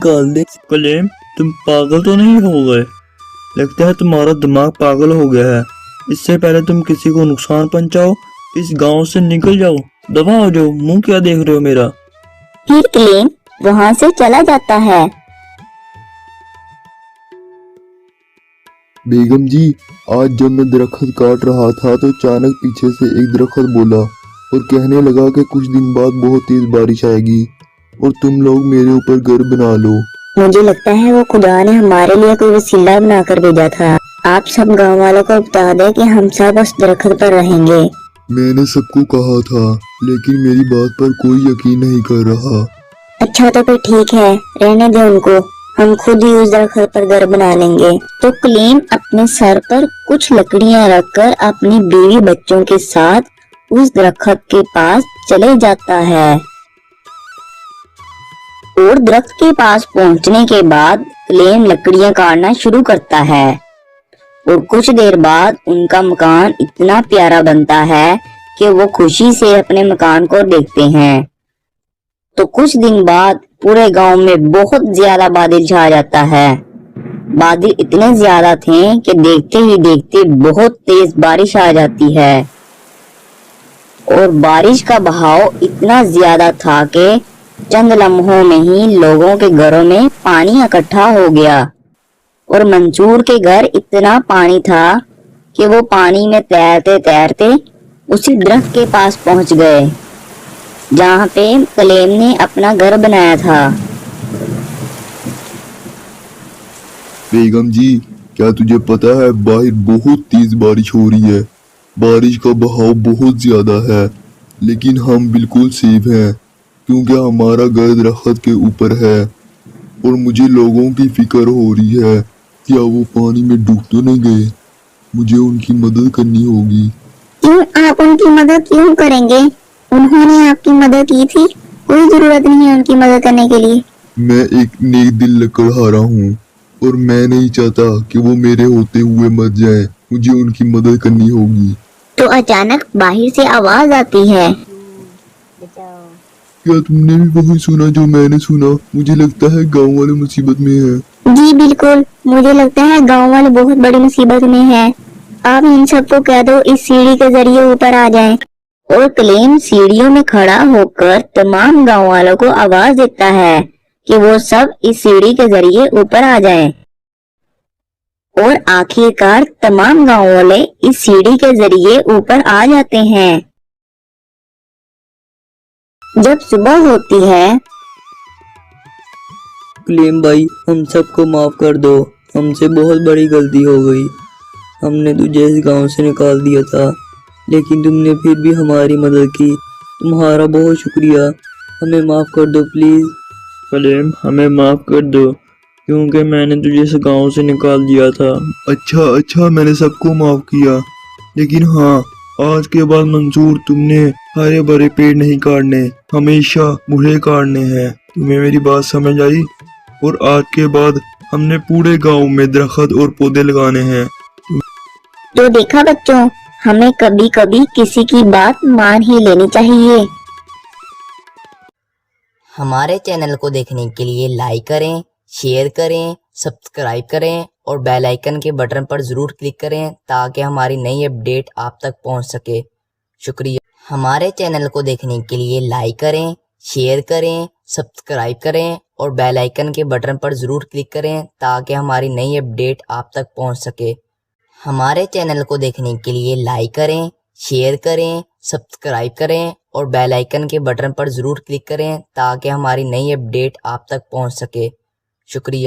निकाल दे। कलीम, तुम पागल तो नहीं हो गए? लगता है तुम्हारा दिमाग पागल हो गया है। इससे पहले तुम किसी को नुकसान पहुंचाओ, इस गांव से निकल जाओ। दबा हो जाओ। मुंह क्या देख रहे हो मेरा? फिर क्लेम वहां से चला जाता है। बेगम जी, आज जब मैं दरख्त काट रहा था तो अचानक पीछे से एक दरख्त बोला और कहने लगा कि कुछ दिन बाद बहुत तेज बारिश आएगी और तुम लोग मेरे ऊपर घर बना लो। मुझे लगता है वो खुदा ने हमारे लिए कोई वसीला बनाकर भेजा था। आप सब गांव वालों को बता दें कि हम सब उस दरख्त पर रहेंगे। मैंने सबको कहा था, लेकिन मेरी बात पर कोई यकीन नहीं कर रहा। अच्छा तो फिर ठीक है, रहने दे उनको, हम खुद ही उस दरख्त पर घर बना लेंगे। तो क्लीम अपने सर पर कुछ लकड़ियां रखकर अपनी बीवी बच्चों के साथ उस दरख्त के पास चले जाता है। और दरख्त के पास पहुंचने के बाद क्लेम लकड़ियां काटना शुरू करता है और कुछ देर बाद उनका मकान इतना प्यारा बनता है कि वो खुशी से अपने मकान को देखते हैं। तो कुछ दिन बाद पूरे गांव में बहुत ज्यादा बादल छा जाता है। बादल इतने ज्यादा थे कि देखते ही देखते बहुत तेज बारिश आ जाती है और बारिश का बहाव इतना ज्यादा था कि चंद लम्हों में ही लोगों के घरों में पानी इकट्ठा हो गया और मंसूर के घर इतना पानी था कि वो पानी में तैरते तैरते उसी दरख्त के पास पहुंच गए जहाँ पे क्लेम ने अपना घर बनाया था। बेगम जी, क्या तुझे पता है बाहर बहुत तेज बारिश हो रही है। बारिश का बहाव बहुत ज्यादा है, लेकिन हम बिल्कुल सेफ हैं क्योंकि हमारा घर दरख्त के ऊपर है और मुझे लोगों की फिक्र हो रही है। क्या वो पानी में डूब तो नहीं गए? मुझे उनकी मदद करनी होगी। क्यों आप उनकी मदद क्यों करेंगे? उन्होंने आपकी मदद की थी, कोई जरूरत नहीं है उनकी मदद करने के लिए। मैं एक नेक दिल लकड़हारा हूँ और मैं नहीं चाहता कि वो मेरे होते हुए मर जाएं। मुझे उनकी मदद करनी होगी। तो अचानक बाहर से आवाज आती है। क्या तुमने भी वही सुना जो मैंने सुना? मुझे लगता है गांव वाले मुसीबत में हैं। जी बिल्कुल, मुझे लगता है गांव वाले बहुत बड़ी मुसीबत में हैं। आप इन सबको कह दो इस सीढ़ी के जरिए ऊपर आ जाएं। और क्लेम सीढ़ियों में खड़ा होकर तमाम गांव वालों को आवाज देता है कि वो सब इस सीढ़ी के जरिए ऊपर आ जाएं। और आखिरकार तमाम गांव वाले इस सीढ़ी के जरिए ऊपर आ जाते हैं। जब सुबह होती है, क्लीम भाई, हम सबको माफ कर दो। हमसे बहुत बड़ी गलती हो गई। हमने तुझे इस गांव से निकाल दिया था, लेकिन तुमने फिर भी हमारी मदद की। तुम्हारा बहुत शुक्रिया। हमें माफ कर दो प्लीज। क्लीम, हमें माफ कर दो क्योंकि मैंने तुझे इस गांव से निकाल दिया था। अच्छा, मैंने सबको माफ किया, लेकिन हाँ, आज के बाद मंसूर तुमने हरे भरे पेड़ नहीं काटने, हमेशा बूढ़े काटने हैं। तुम्हें मेरी बात समझ आई? और आज के बाद हमने पूरे गांव में दरख्त और पौधे लगाने हैं। तो देखा बच्चों, हमें कभी कभी किसी की बात मान ही लेनी चाहिए। हमारे चैनल को देखने के लिए लाइक करें, शेयर करें, सब्सक्राइब करें और बेल आइकन के बटन पर जरूर क्लिक करें ताकि हमारी नई अपडेट आप तक पहुंच सके। शुक्रिया। हमारे चैनल को देखने के लिए लाइक करें, शेयर करें, सब्सक्राइब करें और बेल आइकन के बटन पर जरूर क्लिक करें ताकि हमारी नई अपडेट आप तक पहुंच सके। हमारे चैनल को देखने के लिए लाइक करें, शेयर करें, सब्सक्राइब करें और बेल आइकन के बटन पर जरूर क्लिक करें ताकि हमारी नई अपडेट आप तक पहुंच सके। शुक्रिया।